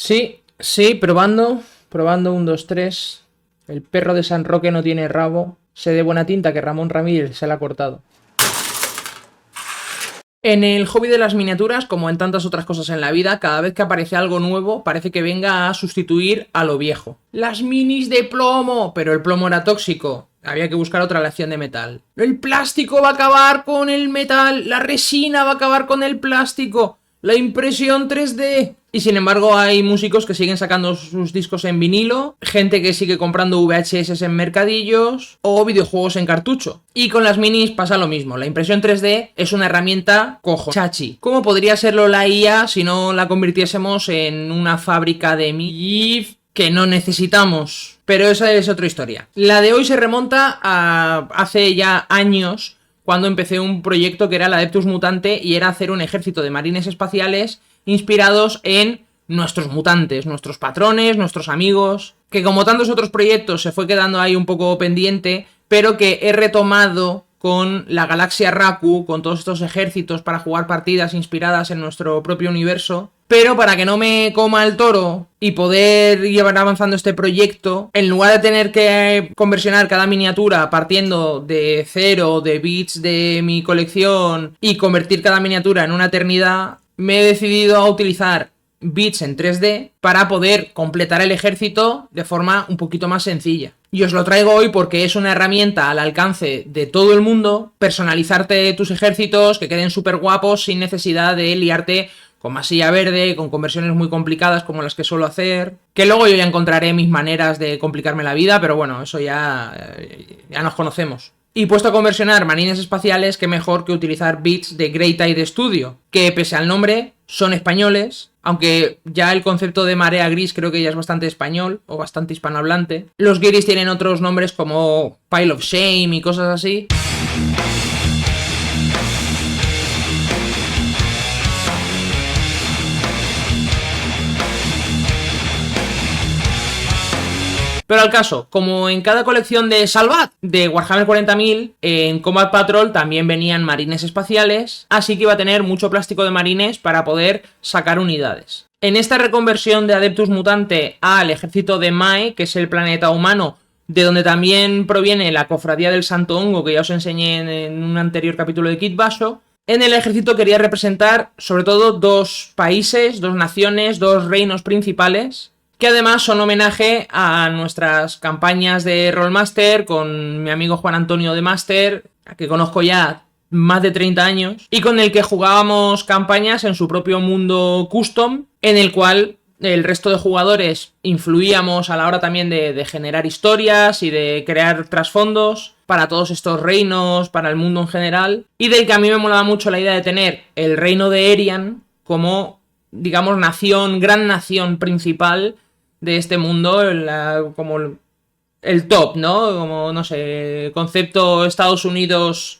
Sí, probando, 1, 2, 3. El perro de San Roque no tiene rabo. Sé de buena tinta que Ramón Ramírez se la ha cortado. En el hobby de las miniaturas, como en tantas otras cosas en la vida, cada vez que aparece algo nuevo, parece que venga a sustituir a lo viejo. Las minis de plomo, pero el plomo era tóxico. Había que buscar otra aleación de metal. El plástico va a acabar con el metal, la resina va a acabar con el plástico, la impresión 3D. Y sin embargo hay músicos que siguen sacando sus discos en vinilo, gente que sigue comprando VHS en mercadillos o videojuegos en cartucho. Y con las minis pasa lo mismo. La impresión 3D es una herramienta chachi. ¿Cómo podría serlo la IA si no la convirtiésemos en una fábrica de GIF que no necesitamos? Pero esa es otra historia. La de hoy se remonta a hace ya años, cuando empecé un proyecto que era el Adeptus Mutante y era hacer un ejército de marines espaciales inspirados en nuestros mutantes, nuestros patrones, nuestros amigos, que como tantos otros proyectos se fue quedando ahí un poco pendiente, pero que he retomado con la Galaxia Raku, con todos estos ejércitos para jugar partidas inspiradas en nuestro propio universo. Pero para que no me coma el toro y poder llevar avanzando este proyecto, en lugar de tener que conversionar cada miniatura partiendo de 0 de bits de mi colección y convertir cada miniatura en una eternidad, me he decidido a utilizar bits en 3D para poder completar el ejército de forma un poquito más sencilla. Y os lo traigo hoy porque es una herramienta al alcance de todo el mundo, personalizarte tus ejércitos, que queden súper guapos sin necesidad de liarte con masilla verde, con conversiones muy complicadas como las que suelo hacer, que luego yo ya encontraré mis maneras de complicarme la vida, pero bueno, eso ya nos conocemos. Y puesto a conversionar marines espaciales, qué mejor que utilizar bits de Grey Tide Studio, que pese al nombre son españoles, aunque ya el concepto de marea gris creo que ya es bastante español o bastante hispanohablante. Los guiris tienen otros nombres como Pile of Shame y cosas así. Pero al caso, como en cada colección de Salvat de Warhammer 40.000, en Combat Patrol también venían marines espaciales, así que iba a tener mucho plástico de marines para poder sacar unidades. En esta reconversión de Adeptus Mutante al ejército de Mae, que es el planeta humano, de donde también proviene la cofradía del Santo Hongo, que ya os enseñé en un anterior capítulo de Kit Basho, en el ejército quería representar sobre todo 2 países, 2 naciones, 2 reinos principales, que además son homenaje a nuestras campañas de Rollmaster con mi amigo Juan Antonio de Master, a que conozco ya más de 30 años, y con el que jugábamos campañas en su propio mundo custom, en el cual el resto de jugadores influíamos a la hora también de generar historias y de crear trasfondos para todos estos reinos, para el mundo en general, y del que a mí me molaba mucho la idea de tener el reino de Erian como, digamos, gran nación principal de este mundo, como el top, ¿no? Como, no sé, concepto Estados Unidos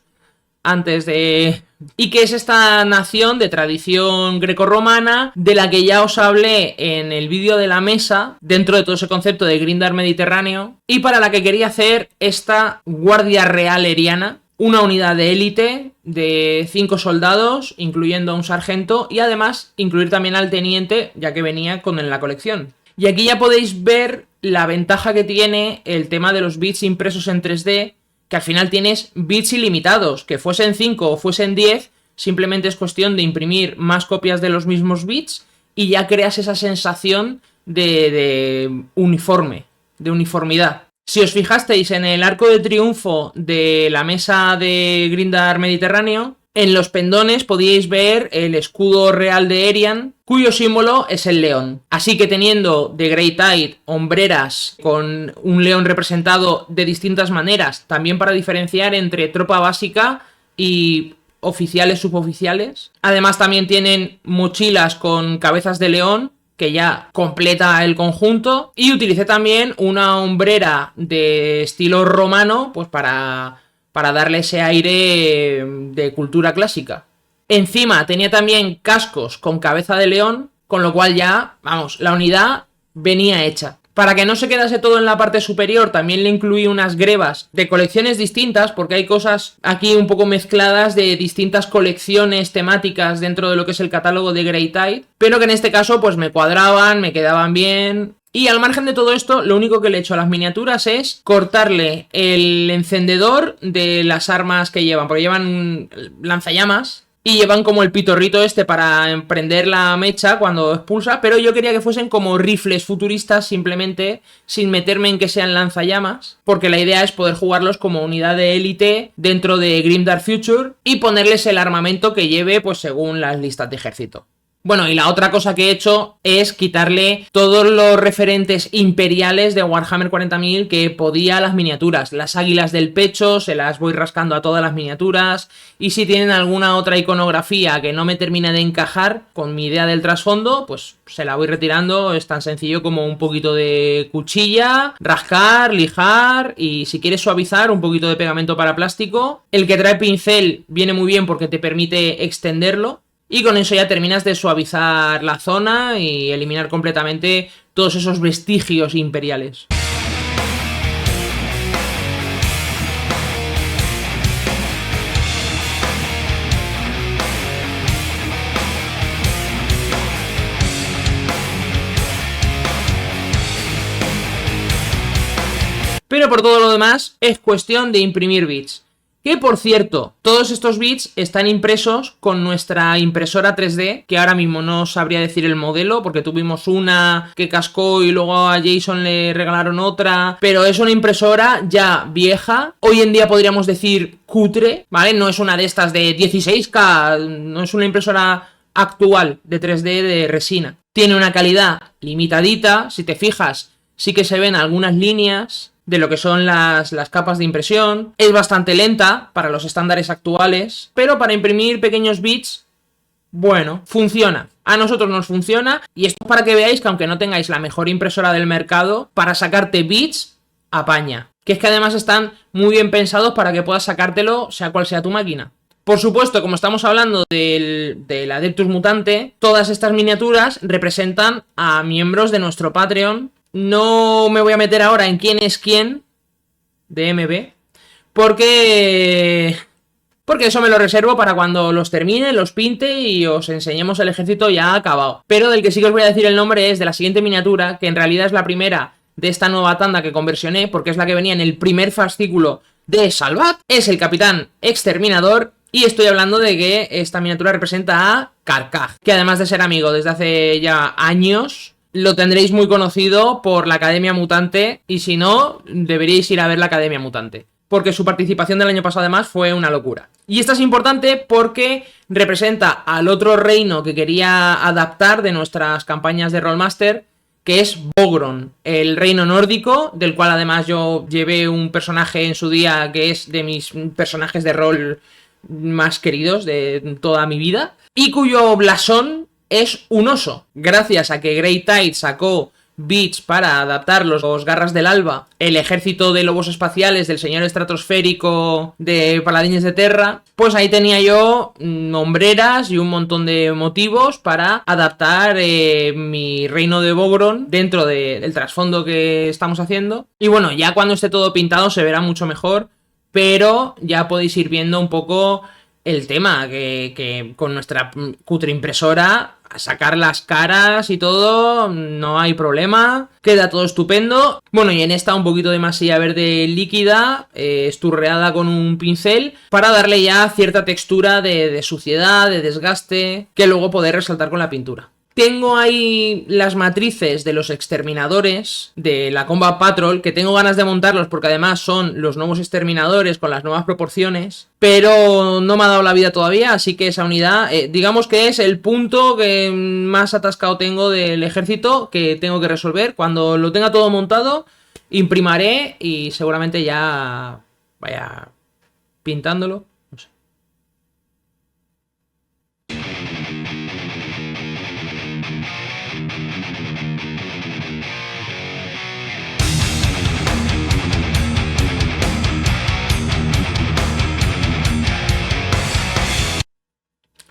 antes de... Y que es esta nación de tradición grecorromana, de la que ya os hablé en el vídeo de la mesa, dentro de todo ese concepto de Grindar Mediterráneo, y para la que quería hacer esta Guardia Real Eriana, una unidad de élite de 5 soldados, incluyendo a un sargento, y además incluir también al teniente, ya que venía en la colección. Y aquí ya podéis ver la ventaja que tiene el tema de los bits impresos en 3D, que al final tienes bits ilimitados, que fuesen 5 o fuesen 10, simplemente es cuestión de imprimir más copias de los mismos bits y ya creas esa sensación de uniforme, de uniformidad. Si os fijasteis en el arco de triunfo de la mesa de Grindar Mediterráneo, en los pendones podíais ver el escudo real de Erian, cuyo símbolo es el león. Así que teniendo de Grey Tide hombreras con un león representado de distintas maneras, también para diferenciar entre tropa básica y oficiales suboficiales. Además también tienen mochilas con cabezas de león, que ya completa el conjunto. Y utilicé también una hombrera de estilo romano, pues para darle ese aire de cultura clásica. Encima tenía también cascos con cabeza de león, con lo cual ya, vamos, la unidad venía hecha. Para que no se quedase todo en la parte superior, también le incluí unas grebas de colecciones distintas, porque hay cosas aquí un poco mezcladas de distintas colecciones temáticas dentro de lo que es el catálogo de Grey Tide, pero que en este caso pues me cuadraban, me quedaban bien. Y al margen de todo esto, lo único que le he hecho a las miniaturas es cortarle el encendedor de las armas que llevan, porque llevan lanzallamas y llevan como el pitorrito este para emprender la mecha cuando expulsa, pero yo quería que fuesen como rifles futuristas simplemente, sin meterme en que sean lanzallamas, porque la idea es poder jugarlos como unidad de élite dentro de Grimdark Future y ponerles el armamento que lleve pues según las listas de ejército. Bueno, y la otra cosa que he hecho es quitarle todos los referentes imperiales de Warhammer 40.000 que podía a las miniaturas. Las águilas del pecho, se las voy rascando a todas las miniaturas. Y si tienen alguna otra iconografía que no me termina de encajar con mi idea del trasfondo, pues se la voy retirando. Es tan sencillo como un poquito de cuchilla, rascar, lijar y si quieres suavizar, un poquito de pegamento para plástico. El que trae pincel viene muy bien porque te permite extenderlo. Y con eso ya terminas de suavizar la zona y eliminar completamente todos esos vestigios imperiales. Pero por todo lo demás es cuestión de imprimir bits. Que por cierto, todos estos bits están impresos con nuestra impresora 3D, que ahora mismo no sabría decir el modelo, porque tuvimos una que cascó y luego a Jason le regalaron otra, pero es una impresora ya vieja, hoy en día podríamos decir cutre, ¿vale? No es una de estas de 16K, no es una impresora actual de 3D de resina. Tiene una calidad limitadita, si te fijas, sí que se ven algunas líneas de lo que son las capas de impresión. Es bastante lenta para los estándares actuales, pero para imprimir pequeños bits, bueno, funciona. A nosotros nos funciona y esto es para que veáis que aunque no tengáis la mejor impresora del mercado, para sacarte bits, apaña. Que es que además están muy bien pensados para que puedas sacártelo sea cual sea tu máquina. Por supuesto, como estamos hablando del Adeptus Mutante, todas estas miniaturas representan a miembros de nuestro Patreon. No me voy a meter ahora en quién es quién de MB, porque eso me lo reservo para cuando los termine, los pinte y os enseñemos el ejército ya acabado. Pero del que sí que os voy a decir el nombre es de la siguiente miniatura, que en realidad es la primera de esta nueva tanda que conversioné, porque es la que venía en el primer fascículo de Salvat. Es el Capitán Exterminador. Y estoy hablando de que esta miniatura representa a Carcaj, que además de ser amigo desde hace ya años, lo tendréis muy conocido por la Academia Mutante, y si no, deberíais ir a ver la Academia Mutante, porque su participación del año pasado además fue una locura. Y esta es importante porque representa al otro reino que quería adaptar de nuestras campañas de Rollmaster, que es Bogron, el reino nórdico, del cual además yo llevé un personaje en su día que es de mis personajes de rol más queridos de toda mi vida, y cuyo blasón es un oso. Gracias a que Grey Tide sacó bits para adaptar los Garras del Alba, el ejército de lobos espaciales del señor estratosférico de Paladines de Terra, pues ahí tenía yo hombreras y un montón de motivos para adaptar mi reino de Bogron dentro del trasfondo que estamos haciendo. Y bueno, ya cuando esté todo pintado se verá mucho mejor, pero ya podéis ir viendo un poco el tema, que con nuestra cutre impresora, a sacar las caras y todo, no hay problema, queda todo estupendo. Bueno, y en esta un poquito de masilla verde líquida, esturreada con un pincel, para darle ya cierta textura de suciedad, de desgaste, que luego poder resaltar con la pintura. Tengo ahí las matrices de los exterminadores de la Combat Patrol, que tengo ganas de montarlos porque además son los nuevos exterminadores con las nuevas proporciones, pero no me ha dado la vida todavía, así que esa unidad, digamos que es el punto que más atascado tengo del ejército que tengo que resolver. Cuando lo tenga todo montado, imprimaré y seguramente ya vaya pintándolo.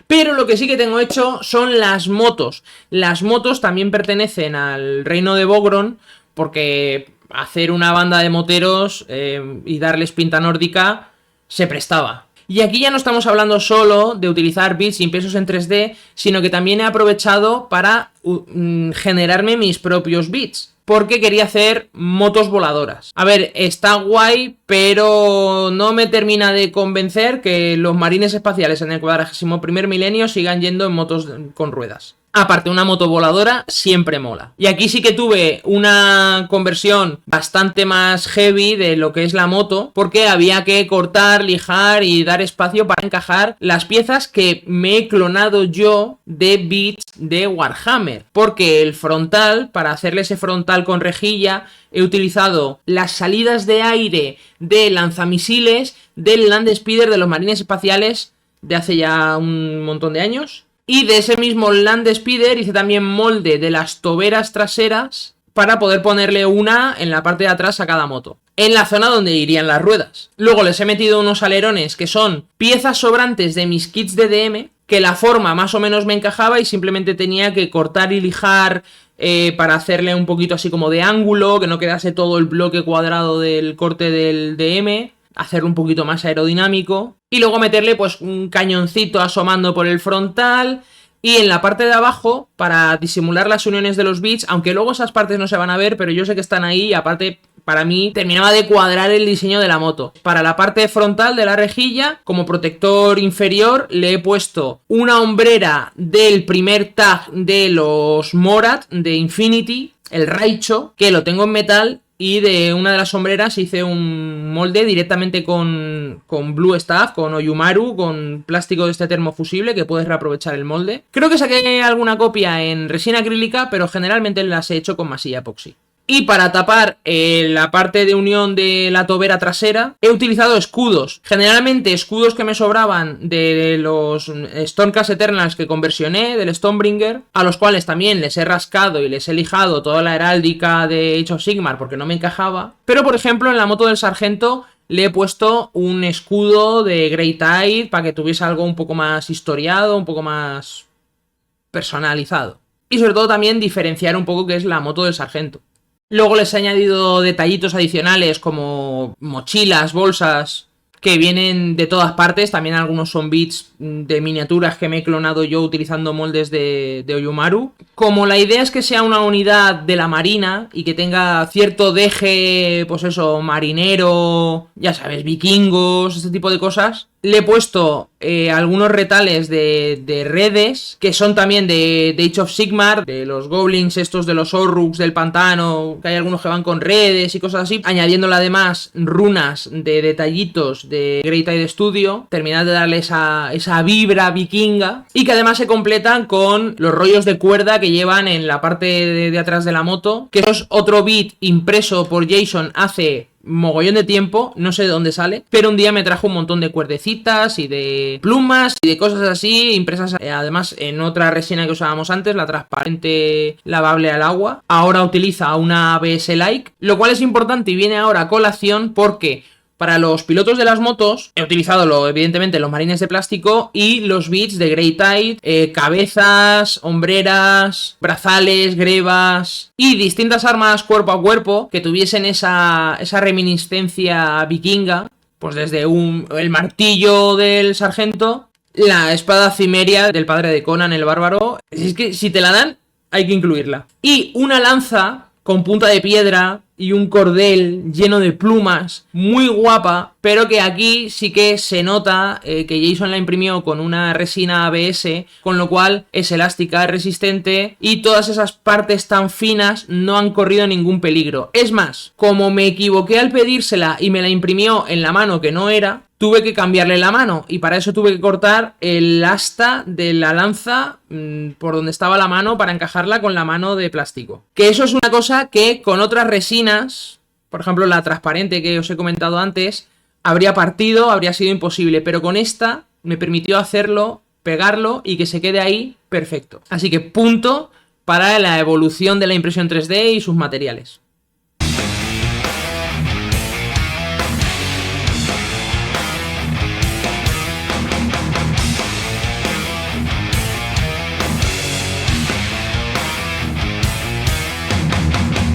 Pero lo que sí que tengo hecho son las motos. Las motos también pertenecen al reino de Bogron porque hacer una banda de moteros y darles pinta nórdica se prestaba. Y aquí ya no estamos hablando solo de utilizar bits impresos en 3D, sino que también he aprovechado para generarme mis propios bits, porque quería hacer motos voladoras. A ver, está guay, pero no me termina de convencer que los marines espaciales en el 41º milenio sigan yendo en motos con ruedas. Aparte, una moto voladora siempre mola. Y aquí sí que tuve una conversión bastante más heavy de lo que es la moto, porque había que cortar, lijar y dar espacio para encajar las piezas que me he clonado yo de bits de Warhammer. Porque el frontal, para hacerle ese frontal con rejilla, he utilizado las salidas de aire de lanzamisiles del Land Speeder de los marines espaciales de hace ya un montón de años. Y de ese mismo Land Speeder hice también molde de las toberas traseras para poder ponerle una en la parte de atrás a cada moto, en la zona donde irían las ruedas. Luego les he metido unos alerones que son piezas sobrantes de mis kits de DM, que la forma más o menos me encajaba y simplemente tenía que cortar y lijar para hacerle un poquito así como de ángulo, que no quedase todo el bloque cuadrado del corte del DM, hacerlo un poquito más aerodinámico y luego meterle pues un cañoncito asomando por el frontal y en la parte de abajo para disimular las uniones de los bits, aunque luego esas partes no se van a ver, pero yo sé que están ahí y aparte para mí terminaba de cuadrar el diseño de la moto. Para la parte frontal de la rejilla, como protector inferior, le he puesto una hombrera del primer tag de los Morat de Infinity, el Raicho, que lo tengo en metal. Y de una de las sombreras hice un molde directamente con Blue Stuff, con Oyumaru, con plástico de este termofusible que puedes reaprovechar el molde. Creo que saqué alguna copia en resina acrílica, pero generalmente las he hecho con masilla epoxi. Y para tapar la parte de unión de la tobera trasera, he utilizado escudos. Generalmente escudos que me sobraban de los Stormcast Eternals que conversioné, del Stonebringer, a los cuales también les he rascado y les he lijado toda la heráldica de Age of Sigmar porque no me encajaba. Pero por ejemplo en la moto del sargento le he puesto un escudo de Grey Tide para que tuviese algo un poco más historiado, un poco más personalizado. Y sobre todo también diferenciar un poco qué es la moto del sargento. Luego les he añadido detallitos adicionales como mochilas, bolsas, que vienen de todas partes. También algunos son bits de miniaturas que me he clonado yo utilizando moldes de Oyumaru. Como la idea es que sea una unidad de la marina y que tenga cierto deje, pues eso, marinero, ya sabes, vikingos, este tipo de cosas, le he puesto algunos retales de redes, que son también de Age of Sigmar, de los goblins estos de los Orruks del pantano, que hay algunos que van con redes y cosas así, añadiéndole además runas de detallitos de Grey Tide Studio, terminar de darle esa vibra vikinga, y que además se completan con los rollos de cuerda que llevan en la parte de atrás de la moto, que eso es otro bit impreso por Jason hace mogollón de tiempo, no sé de dónde sale, pero un día me trajo un montón de cuerdecitas y de plumas y de cosas así impresas, además en otra resina que usábamos antes, la transparente lavable al agua. Ahora utiliza una ABS Like, lo cual es importante y viene ahora a colación porque para los pilotos de las motos he utilizado evidentemente los marines de plástico y los bits de Grey Tide, cabezas, hombreras, brazales, grebas y distintas armas cuerpo a cuerpo que tuviesen esa reminiscencia vikinga, pues desde el martillo del sargento, la espada cimeria del padre de Conan el bárbaro. Es que si te la dan hay que incluirla. Y una lanza con punta de piedra y un cordel lleno de plumas, muy guapa, pero que aquí sí que se nota que Jason la imprimió con una resina ABS, con lo cual es elástica, es resistente y todas esas partes tan finas no han corrido ningún peligro. Es más, como me equivoqué al pedírsela y me la imprimió en la mano que no era, tuve que cambiarle la mano y para eso tuve que cortar el asta de la lanza por donde estaba la mano para encajarla con la mano de plástico. Que eso es una cosa que con otras resinas, por ejemplo la transparente que os he comentado antes, habría partido, habría sido imposible, pero con esta me permitió hacerlo, pegarlo y que se quede ahí perfecto. Así que punto para la evolución de la impresión 3D y sus materiales.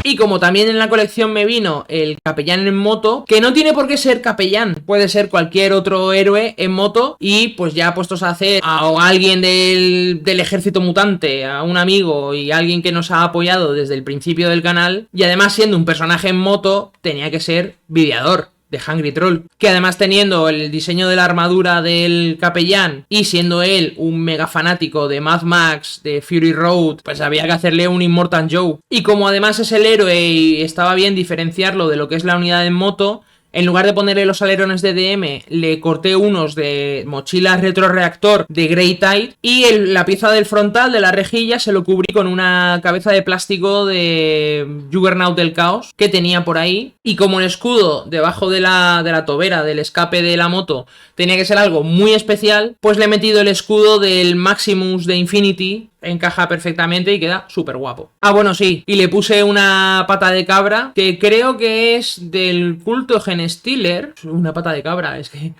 Y como también en la colección me vino el capellán en moto, que no tiene por qué ser capellán, puede ser cualquier otro héroe en moto, y pues ya puestos a hacer a alguien del ejército mutante, a un amigo y a alguien que nos ha apoyado desde el principio del canal, y además siendo un personaje en moto, tenía que ser Videador de Hungry Troll, que además teniendo el diseño de la armadura del capellán y siendo él un mega fanático de Mad Max, de Fury Road, pues había que hacerle un Immortal Joe. Y como además es el héroe y estaba bien diferenciarlo de lo que es la unidad en moto, en lugar de ponerle los alerones de DM, le corté unos de mochila retroreactor de Grey Tide, y la pieza del frontal de la rejilla se lo cubrí con una cabeza de plástico de Juggernaut del Caos que tenía por ahí. Y como el escudo debajo de la tobera del escape de la moto tenía que ser algo muy especial, pues le he metido el escudo del Maximus de Infinity. Encaja perfectamente y queda súper guapo. Ah, bueno, sí. Y le puse una pata de cabra, que creo que es del culto Genestealer. Una pata de cabra, es que...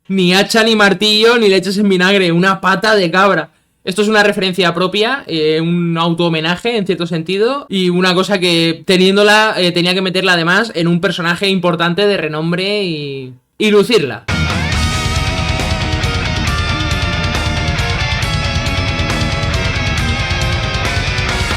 Ni hacha, ni martillo, ni leches en vinagre. Una pata de cabra. Esto es una referencia propia, un auto-homenaje en cierto sentido, y una cosa que teniéndola tenía que meterla además en un personaje importante de renombre y lucirla.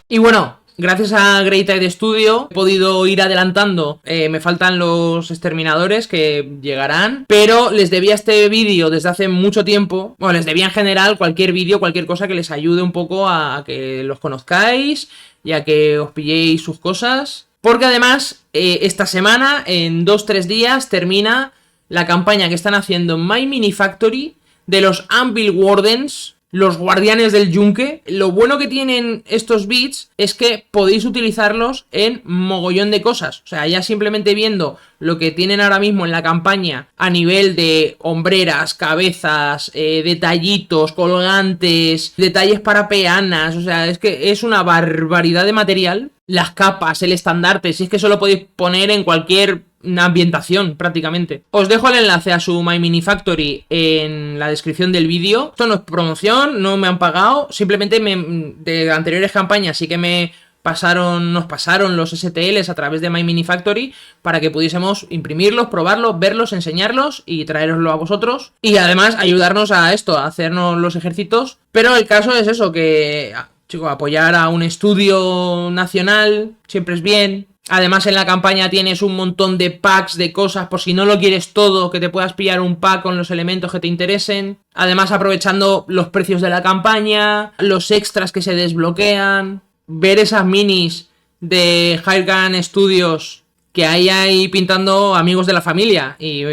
Y bueno, gracias a Grey Tide Studio he podido ir adelantando, me faltan los exterminadores que llegarán, pero les debía este vídeo desde hace mucho tiempo. Bueno, les debía en general cualquier vídeo, cualquier cosa que les ayude un poco a que los conozcáis y a que os pilléis sus cosas, porque además esta semana, en 2-3 días, termina la campaña que están haciendo en My Mini Factory de los Anvil Wardens, los guardianes del yunque. Lo bueno que tienen estos bits es que podéis utilizarlos en mogollón de cosas. O sea, ya simplemente viendo lo que tienen ahora mismo en la campaña a nivel de hombreras, cabezas, detallitos, colgantes, detalles para peanas. O sea, es que es una barbaridad de material. Las capas, el estandarte, si es que eso lo podéis poner en cualquier ambientación prácticamente. Os dejo el enlace a su My Mini Factory en la descripción del vídeo. Esto no es promoción, no me han pagado, simplemente de anteriores campañas sí que nos pasaron los STLs a través de My Mini Factory para que pudiésemos imprimirlos, probarlos, verlos, enseñarlos y traeroslo a vosotros, y además ayudarnos a esto, a hacernos los ejércitos. Pero el caso es eso, que chico, apoyar a un estudio nacional siempre es bien. Además en la campaña tienes un montón de packs de cosas por si no lo quieres todo, que te puedas pillar un pack con los elementos que te interesen. Además aprovechando los precios de la campaña, los extras que se desbloquean, ver esas minis de Hiregun Studios que hay ahí pintando amigos de la familia. Y...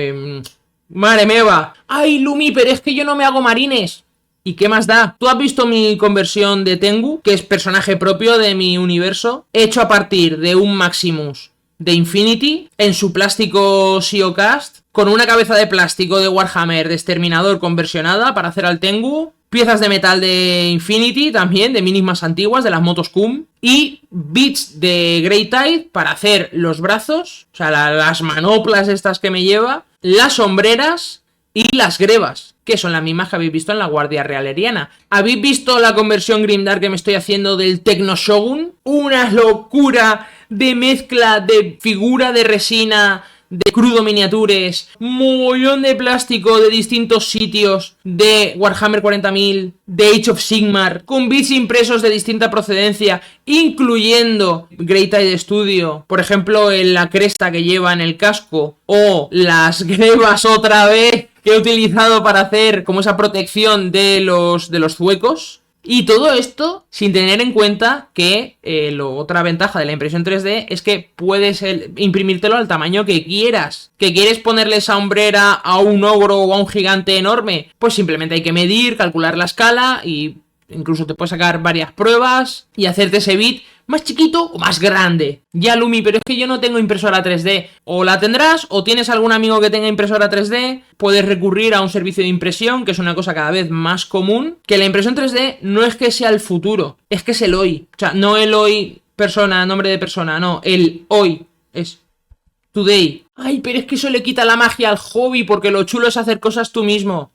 ¡madre meva! ¡Ay, Lumi, pero es que yo no me hago marines! ¿Y qué más da? ¿Tú has visto mi conversión de Tengu? Que es personaje propio de mi universo, hecho a partir de un Maximus de Infinity en su plástico Siocast, con una cabeza de plástico de Warhammer de exterminador conversionada para hacer al Tengu, piezas de metal de Infinity también, de minis más antiguas, de las motos Cum, y bits de Grey Tide para hacer los brazos, o sea, las manoplas estas que me lleva, las sombreras y las grebas, que son las mismas que habéis visto en la Guardia Realeriana. ¿Habéis visto la conversión Grimdark que me estoy haciendo del Tecno Shogun? Una locura de mezcla de figura de resina, de crudo miniatures, mogollón de plástico de distintos sitios, de Warhammer 40.000, de Age of Sigmar, con bits impresos de distinta procedencia, incluyendo Grey Tide Studio, por ejemplo, en la cresta que lleva en el casco, o las grebas otra vez que he utilizado para hacer como esa protección de los zuecos. Y todo esto sin tener en cuenta que otra ventaja de la impresión 3D es que puedes imprimírtelo al tamaño que quieras. ¿Que quieres ponerle esa hombrera a un ogro o a un gigante enorme? Pues simplemente hay que medir, calcular la escala, y incluso te puedes sacar varias pruebas y hacerte ese bit más chiquito o más grande. Ya, Lumi, pero es que yo no tengo impresora 3D. O la tendrás, o tienes algún amigo que tenga impresora 3D, puedes recurrir a un servicio de impresión, que es una cosa cada vez más común. Que la impresión 3D no es que sea el futuro, es que es el hoy. O sea, no el hoy persona, nombre de persona, no, el hoy es today. Ay, pero es que eso le quita la magia al hobby, porque lo chulo es hacer cosas tú mismo.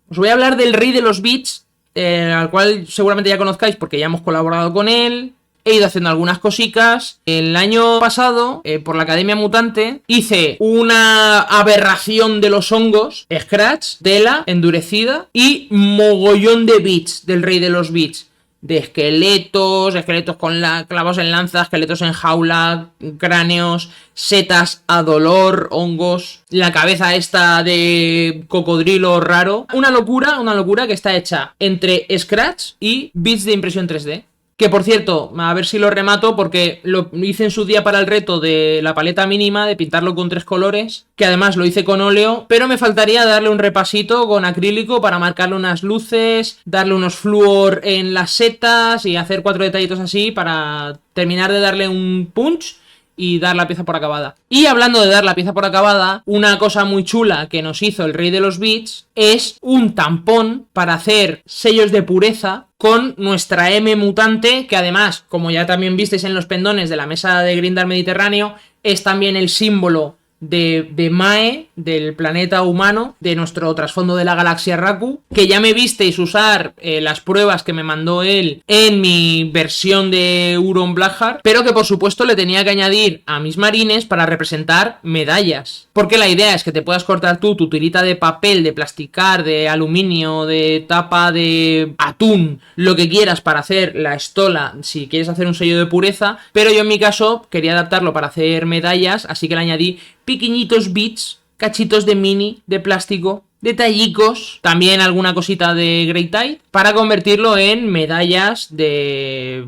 Os voy a hablar del rey de los bits, al cual seguramente ya conozcáis porque ya hemos colaborado con él. he ido haciendo algunas cositas. El año pasado, por la Academia Mutante, hice una aberración de los hongos, Scratch, tela, endurecida y mogollón de bits del rey de los bits. De esqueletos con clavos en lanza, esqueletos en jaula, cráneos, setas a dolor, hongos, la cabeza esta de cocodrilo raro. Una locura que está hecha entre Scratch y bits de impresión 3D. Que por cierto, a ver si lo remato porque lo hice en su día para el reto de la paleta mínima, de pintarlo con 3 colores, que además lo hice con óleo, pero me faltaría darle un repasito con acrílico para marcarle unas luces, darle unos flúor en las setas y hacer 4 detallitos así para terminar de darle un punch y dar la pieza por acabada. Y hablando de dar la pieza por acabada, una cosa muy chula que nos hizo el rey de los bits es un tampón para hacer sellos de pureza con nuestra M mutante, que además, como ya también visteis en los pendones de la mesa de Grindr Mediterráneo, es también el símbolo de Mae, del planeta humano, de nuestro trasfondo de la galaxia Raku, que ya me visteis usar las pruebas que me mandó él en mi versión de Euron Blackheart, pero que por supuesto le tenía que añadir a mis marines para representar medallas, porque la idea es que te puedas cortar tú tu tirita de papel, de plasticar, de aluminio, de tapa de atún, lo que quieras para hacer la estola, si quieres hacer un sello de pureza, pero yo en mi caso quería adaptarlo para hacer medallas, así que le añadí pequeñitos bits, cachitos de mini, de plástico, detallicos, también alguna cosita de Grey Tide, para convertirlo en medallas de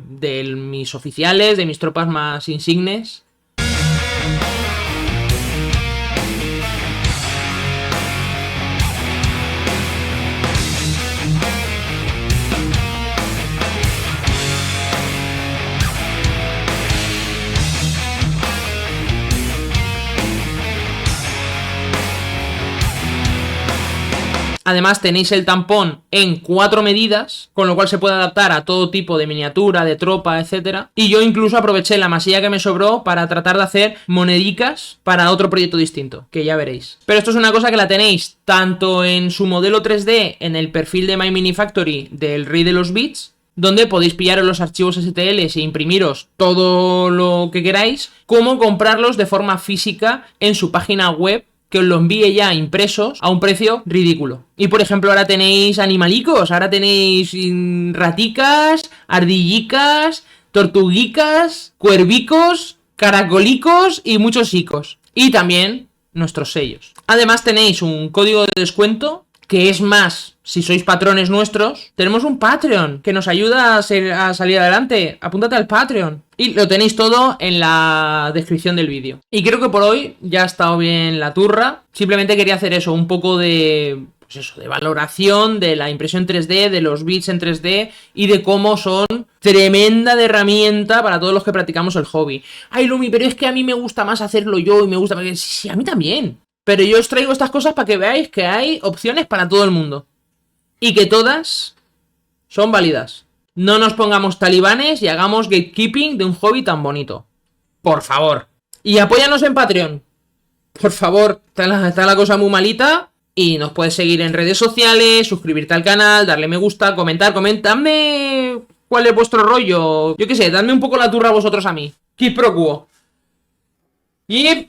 mis oficiales, de mis tropas más insignes. Además tenéis el tampón en 4 medidas, con lo cual se puede adaptar a todo tipo de miniatura, de tropa, etc. Y yo incluso aproveché la masilla que me sobró para tratar de hacer monedicas para otro proyecto distinto, que ya veréis. Pero esto es una cosa que la tenéis tanto en su modelo 3D, en el perfil de My Mini Factory del Rey de los Bits, donde podéis pillaros los archivos STL e imprimiros todo lo que queráis, como comprarlos de forma física en su página web, que os lo envíe ya impresos a un precio ridículo. Y por ejemplo ahora tenéis animalicos, ahora tenéis raticas, ardillicas, tortuguicas, cuervicos, caracolicos y muchos icos. Y también nuestros sellos. Además tenéis un código de descuento que es más, si sois patrones nuestros, tenemos un Patreon que nos ayuda a salir adelante. Apúntate al Patreon. Y lo tenéis todo en la descripción del vídeo. Y creo que por hoy ya ha estado bien la turra. Simplemente quería hacer eso, un poco de, pues eso, de valoración de la impresión 3D, de los bits en 3D y de cómo son tremenda de herramienta para todos los que practicamos el hobby. Ay, Lumi, pero es que a mí me gusta más hacerlo yo y me gusta... Sí, a mí también. Pero yo os traigo estas cosas para que veáis que hay opciones para todo el mundo. Y que todas son válidas. No nos pongamos talibanes y hagamos gatekeeping de un hobby tan bonito. Por favor. Y apóyanos en Patreon. Por favor, está la cosa muy malita. Y nos puedes seguir en redes sociales, suscribirte al canal, darle me gusta, comentadme cuál es vuestro rollo. Yo qué sé, dadme un poco la turra a vosotros a mí. Quid pro quo. Y...